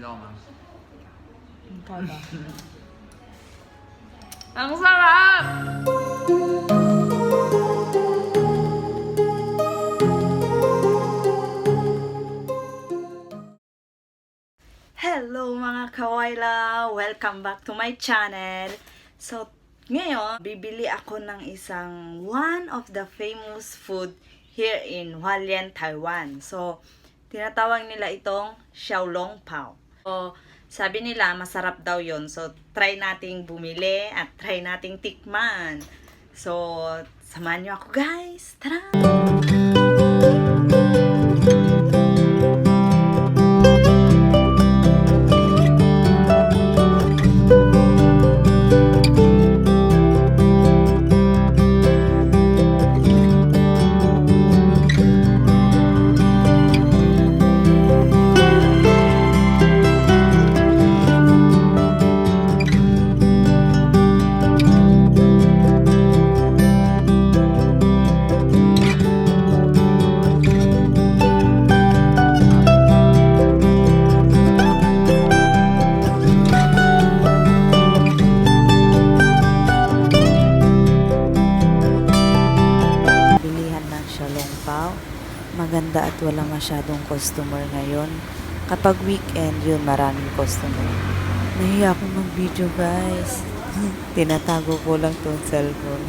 道吗？ Ang sarap! Hello mga kawayla! Welcome back to my channel. So, ngayon, bibili ako ng isang one of the famous food here in Hualien, Taiwan. So, tinatawag nila itong xiaolongbao. So, sabi nila, masarap daw yon. So, try nating bumili at try nating tikman. So, samahan nyo ako guys. Tara! Maganda at wala masyadong customer ngayon. Kapag weekend, yun, maraming customer. Nahiya akong mag-video, guys. Tinatago ko lang tong cellphone.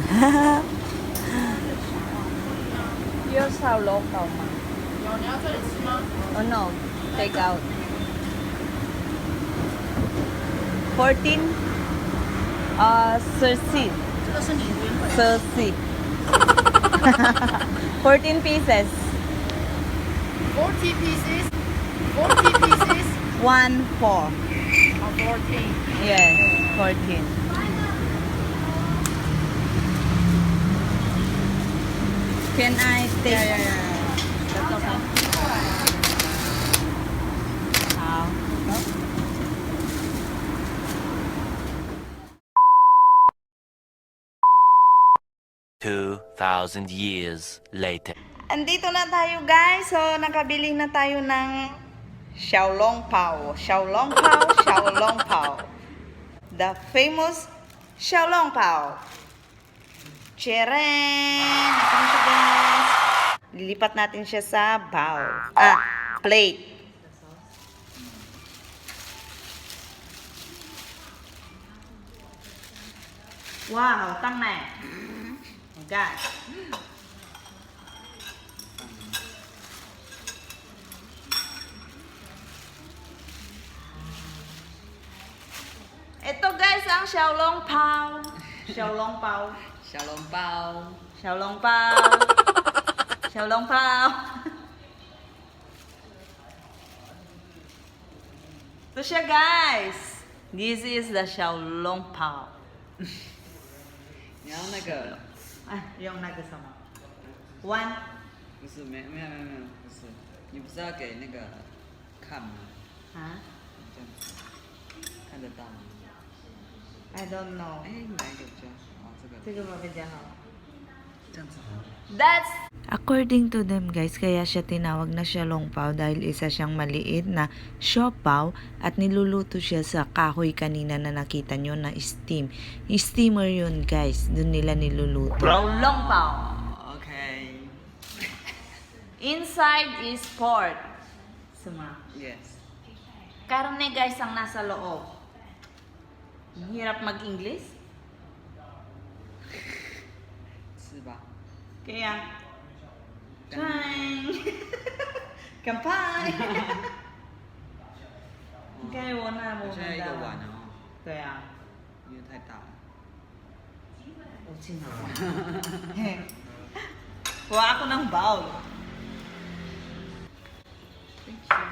Your xiaolongbao吗？有，你要这里吃吗？ Oh no, take out. 14 30. 这个是你原本 30. 14 pieces. 40 pieces. 40 pieces. 1 4. Oh, 14. Yes, 14. Can I take? Yeah. That's okay. How? 2,000 years later. Andito na tayo guys. So, nakabili na tayo ng xiaolongbao. Xiaolongbao. The famous xiaolongbao. Tcharan! Ito na siya guys. Lilipat natin siya sa plate. Wow, tăng này. Oh God. Ito guys ang xiaolongbao. Xiaolongbao. 小笼包 Xiaolongbao. Xiaolongbao. Ito siya guys. This is the xiaolongbao. 你要那个 Yung nagasama. 1. 不是没有不是，你不是要给那个看吗？ Ha? 这样子看得到吗？ I don't know. 哎，哪一个比较好？这个 Siguro mabidyan ako. 这样子。 That's According to them, guys, kaya siya tinawag na xiaolongbao dahil isa siyang maliit na siopaw at niluluto siya sa kahoy kanina na nakita nyo na steam. Steamer yun, guys. Doon nila niluluto. xiaolongbao. Okay. Inside is pork. Suma. Yes. Karne guys ang nasa loob. Ang hirap mag-English. 是吧？ Kaya, trying. Kampai. Okay, 我那我现在一个碗了哦，对啊，因为太大了。我清好。Kuha ako ng bowl. Thank you.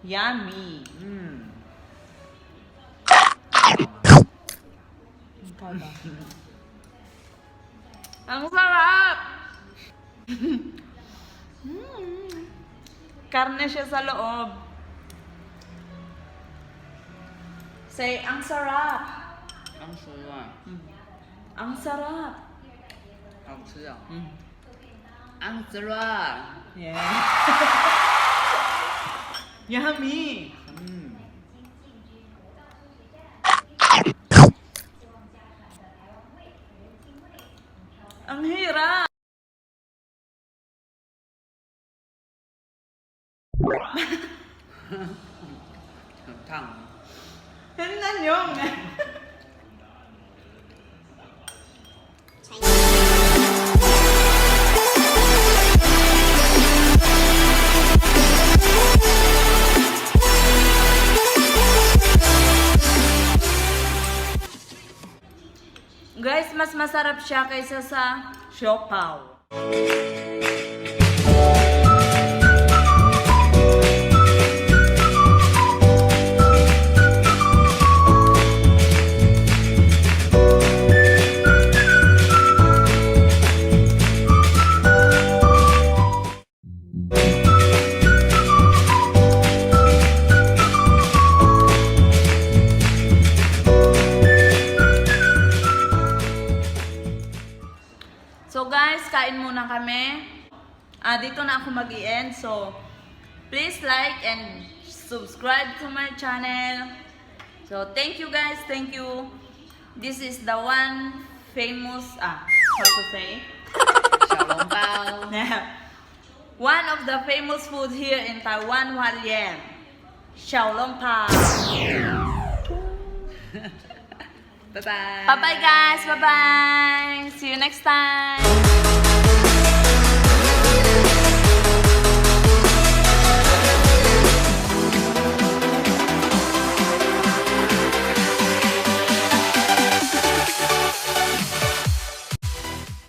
Yummy. Ang sarap! Karne siya sa loob. Say, ang sarap. Ang sarap. Ang sarap. 好吃啊！ Ang sarap. Yeah. Yummy. 嗯， Ang hirap. Hmm. 很烫。 Tingnan nyo. Guys, mas masarap siya kaysa sa siopaw. So guys, kain muna kami. Dito na ako mag-i-end. So, please like and subscribe to my channel. So, thank you guys. Thank you. This is the one famous, how to say? 小笼包。 One of the famous food here in Taiwan, Hualien. Xiaolongbao. 拜拜。 Bye-bye guys. Bye-bye. See you next time.